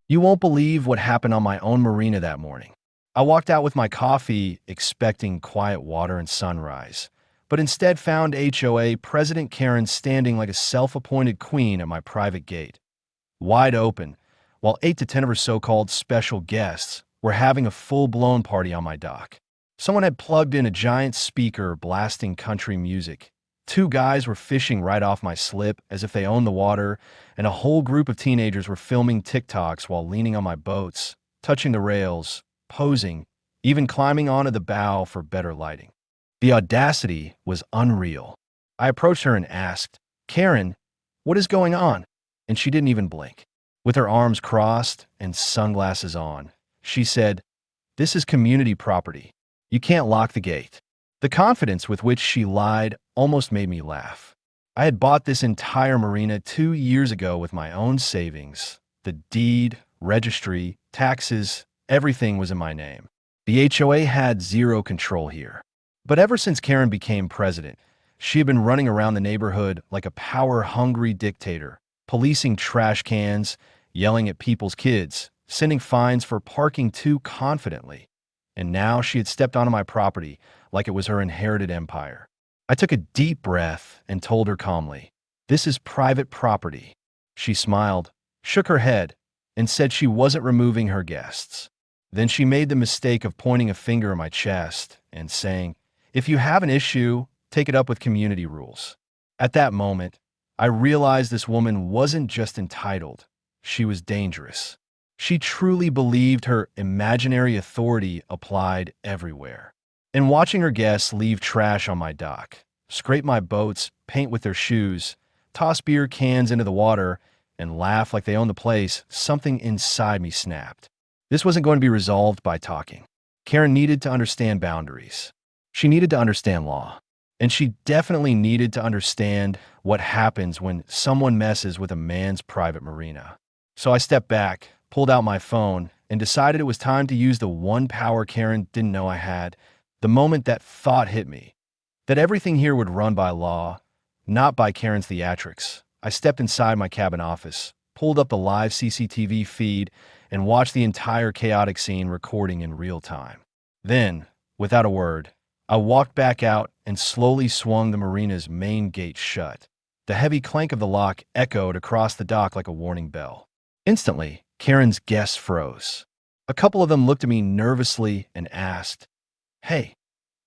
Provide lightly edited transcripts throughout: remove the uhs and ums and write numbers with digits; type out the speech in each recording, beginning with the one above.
You won't believe what happened on my own marina that morning. I walked out with my coffee expecting quiet water and sunrise, but instead found HOA President Karen standing like a self-appointed queen at my private gate, wide open, while 8 to 10 of her so-called special guests were having a full-blown party on my dock. Someone had plugged in a giant speaker blasting country music. Two guys were fishing right off my slip as if they owned the water, and a whole group of teenagers were filming TikToks while leaning on my boats, touching the rails, posing, even climbing onto the bow for better lighting. The audacity was unreal. I approached her and asked, "Karen, what is going on?" And she didn't even blink. With her arms crossed and sunglasses on, she said, "This is community property. You can't lock the gate." The confidence with which she lied almost made me laugh. I had bought this entire marina 2 years ago with my own savings. The deed, registry, taxes, everything was in my name. The HOA had zero control here. But ever since Karen became president, she had been running around the neighborhood like a power-hungry dictator, policing trash cans, yelling at people's kids, sending fines for parking too confidently. And now she had stepped onto my property like it was her inherited empire. I took a deep breath and told her calmly, "This is private property." She smiled, shook her head, and said she wasn't removing her guests. Then she made the mistake of pointing a finger at my chest and saying, "If you have an issue, take it up with community rules." At that moment, I realized this woman wasn't just entitled, she was dangerous. She truly believed her imaginary authority applied everywhere. And watching her guests leave trash on my dock, scrape my boats, paint with their shoes, toss beer cans into the water, and laugh like they own the place, something inside me snapped. This wasn't going to be resolved by talking. Karen needed to understand boundaries. She needed to understand law. And she definitely needed to understand what happens when someone messes with a man's private marina. So I stepped back, pulled out my phone, and decided it was time to use the one power Karen didn't know I had. The moment that thought hit me, that everything here would run by law, not by Karen's theatrics, I stepped inside my cabin office, pulled up the live CCTV feed, and watched the entire chaotic scene recording in real time. Then, without a word, I walked back out and slowly swung the marina's main gate shut. The heavy clank of the lock echoed across the dock like a warning bell. Instantly, Karen's guests froze. A couple of them looked at me nervously and asked, "Hey,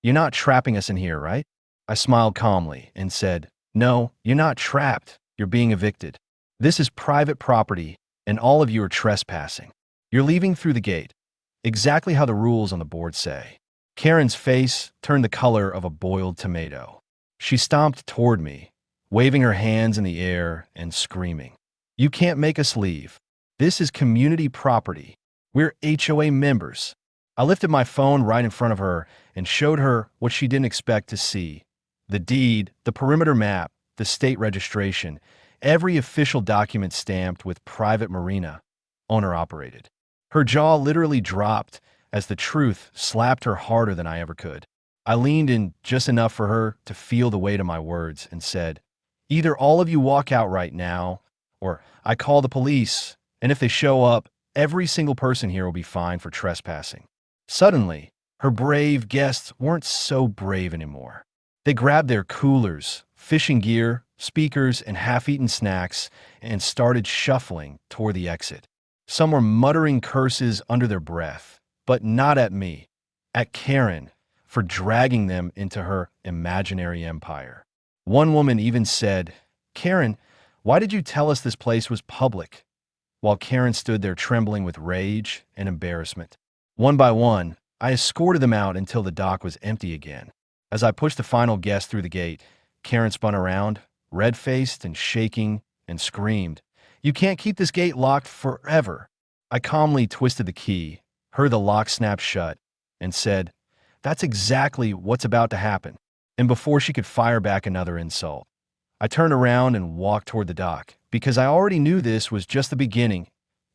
you're not trapping us in here, right?" I smiled calmly and said, "No, you're not trapped. You're being evicted. This is private property, and all of you are trespassing. You're leaving through the gate, exactly how the rules on the board say." Karen's face turned the color of a boiled tomato. She stomped toward me, waving her hands in the air and screaming, "You can't make us leave. This is community property. We're HOA members." I lifted my phone right in front of her and showed her what she didn't expect to see. The deed, the perimeter map, the state registration, every official document stamped with private marina, owner-operated. Her jaw literally dropped as the truth slapped her harder than I ever could. I leaned in just enough for her to feel the weight of my words and said, "Either all of you walk out right now, or I call the police, and if they show up, every single person here will be fined for trespassing." Suddenly, her brave guests weren't so brave anymore. They grabbed their coolers, fishing gear, speakers, and half-eaten snacks and started shuffling toward the exit. Some were muttering curses under their breath, but not at me, at Karen, for dragging them into her imaginary empire. One woman even said, "Karen, why did you tell us this place was public?" While Karen stood there trembling with rage and embarrassment. One by one, I escorted them out until the dock was empty again. As I pushed the final guest through the gate, Karen spun around, red-faced and shaking, and screamed, "You can't keep this gate locked forever." I calmly twisted the key, heard the lock snap shut, and said, "That's exactly what's about to happen." And before she could fire back another insult, I turned around and walked toward the dock, because I already knew this was just the beginning.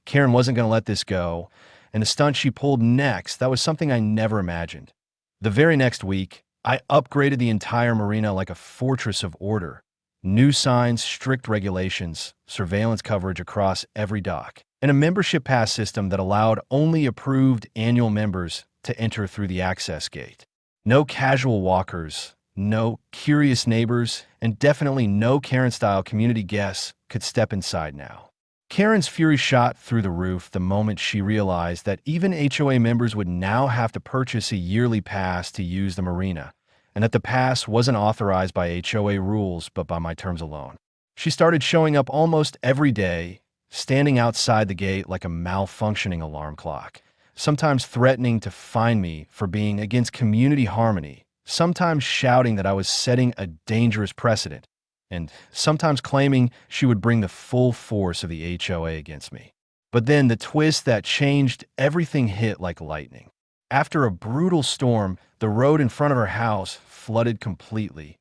Karen wasn't going to let this go, and the stunt she pulled next, that was something I never imagined. The very next week, I upgraded the entire marina like a fortress of order. New signs, strict regulations, surveillance coverage across every dock, and a membership pass system that allowed only approved annual members to enter through the access gate. No casual walkers, no curious neighbors, and definitely no Karen-style community guests could step inside now. Karen's fury shot through the roof the moment she realized that even HOA members would now have to purchase a yearly pass to use the marina, and that the pass wasn't authorized by HOA rules but by my terms alone. She started showing up almost every day, standing outside the gate like a malfunctioning alarm clock, sometimes threatening to fine me for being against community harmony, sometimes shouting that I was setting a dangerous precedent, and sometimes claiming she would bring the full force of the HOA against me. But then the twist that changed everything hit like lightning. After a brutal storm, the road in front of her house flooded completely,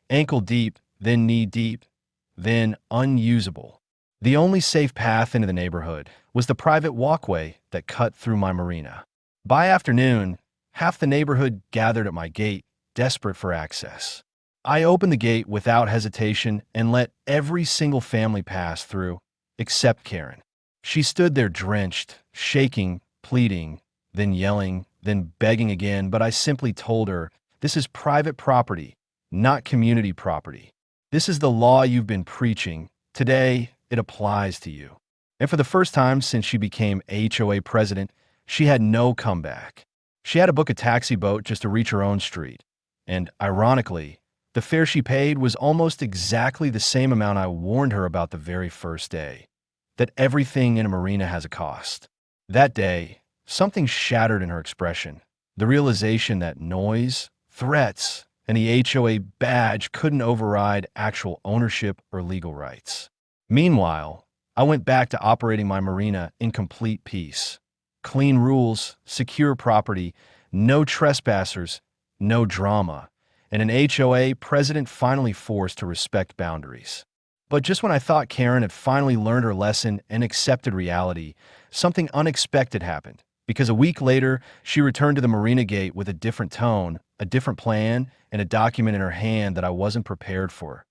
ankle deep, then knee deep, then unusable. The only safe path into the neighborhood was the private walkway that cut through my marina. By afternoon, half the neighborhood gathered at my gate, desperate for access. I opened the gate without hesitation and let every single family pass through, except Karen. She stood there drenched, shaking, pleading, then yelling, then begging again, but I simply told her, "This is private property, not community property. This is the law you've been preaching. Today, it applies to you." And for the first time since she became HOA president, she had no comeback. She had to book a taxi boat just to reach her own street. And ironically, the fare she paid was almost exactly the same amount I warned her about the very first day, that everything in a marina has a cost. That day, something shattered in her expression, the realization that noise, threats, and the HOA badge couldn't override actual ownership or legal rights. Meanwhile, I went back to operating my marina in complete peace. Clean rules, secure property, no trespassers, no drama, and an HOA president finally forced to respect boundaries. But just when I thought Karen had finally learned her lesson and accepted reality, something unexpected happened. Because a week later, she returned to the marina gate with a different tone, a different plan, and a document in her hand that I wasn't prepared for.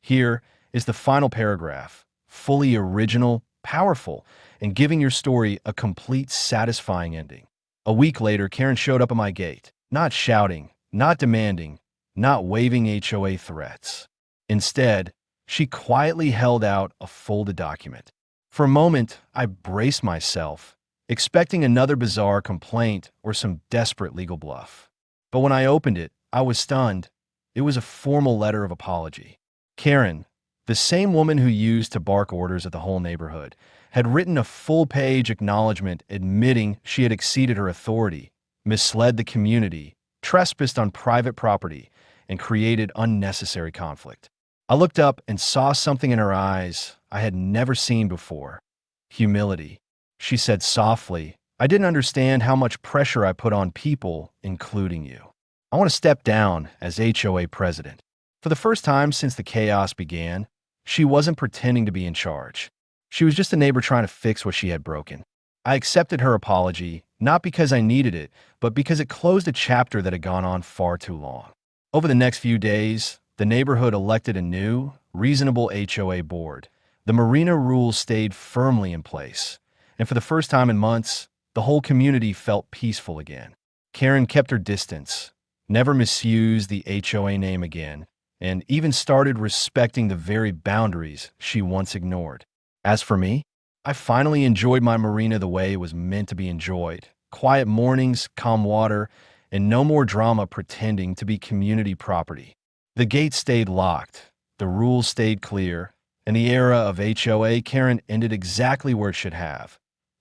Here is the final paragraph, fully original, powerful, and giving your story a complete, satisfying ending. A week later, Karen showed up at my gate, not shouting, not demanding, not waving HOA threats. Instead, she quietly held out a folded document. For a moment, I braced myself, expecting another bizarre complaint or some desperate legal bluff. But when I opened it, I was stunned. It was a formal letter of apology. Karen, the same woman who used to bark orders at the whole neighborhood, had written a full-page acknowledgement admitting she had exceeded her authority, misled the community, trespassed on private property, and created unnecessary conflict. I looked up and saw something in her eyes I had never seen before. Humility. She said softly, "I didn't understand how much pressure I put on people, including you. I want to step down as HOA president." For the first time since the chaos began, she wasn't pretending to be in charge. She was just a neighbor trying to fix what she had broken. I accepted her apology, not because I needed it, but because it closed a chapter that had gone on far too long. Over the next few days, the neighborhood elected a new, reasonable HOA board. The marina rules stayed firmly in place, and for the first time in months, the whole community felt peaceful again. Karen kept her distance, never misused the HOA name again, and even started respecting the very boundaries she once ignored. As for me, I finally enjoyed my marina the way it was meant to be enjoyed. Quiet mornings, calm water, and no more drama pretending to be community property. The gate stayed locked, the rules stayed clear, and the era of HOA Karen ended exactly where it should have,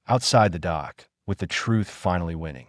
outside the dock, with the truth finally winning.